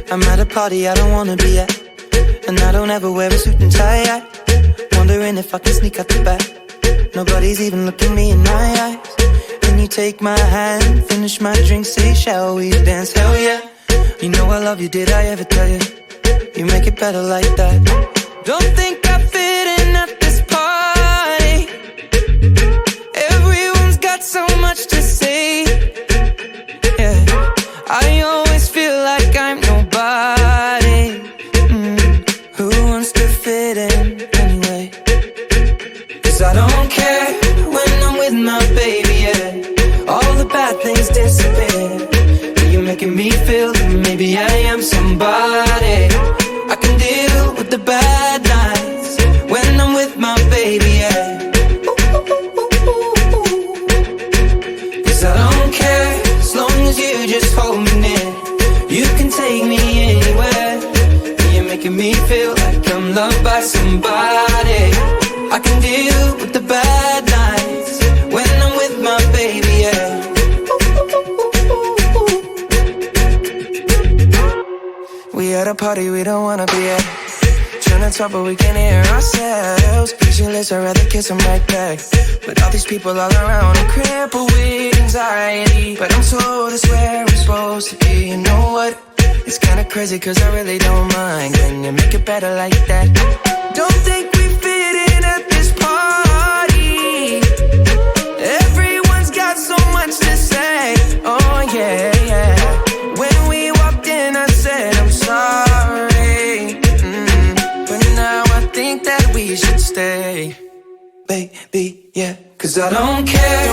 I'm at a party I don't wanna be at, and I don't ever wear a suit and tie. Wondering if I can sneak out the back. Nobody's even looking me in my eyes. When you take my hand, finish my drink, say shall we dance? Hell yeah. You know I love you, did I ever tell you? You make it better like that. Don't think I fit in at this party. Everyone's got so much to say. Yeah, I always feel like I'm nobody. Who wants to fit in anyway? 'Cause I don't care when I'm with my baby, yeah. All the bad things disappear. You're making me feel that maybe I am somebody. I can deal with the bad nights when I'm with my baby, yeah. 'Cause I don't care as long as you just hold me near. You can take me anywhere. You're making me feel like I'm loved by somebody. I can deal with the bad nights when I'm with my baby, yeah. We at a party we don't wanna be at. Trying to talk but we can't hear ourselves. Pictureless, I'd rather kiss them right back. But all these people all around, I'm crippled with anxiety. But I'm told it's where I'm supposed to be. You know what? It's kinda crazy 'cause I really don't mind. Can you make it better like that? Don't think we fit in at this party. Everyone's got so much to say. Oh yeah, yeah. When we walked in I said I'm sorry. But now I think that we should stay. Baby, yeah. 'Cause I don't care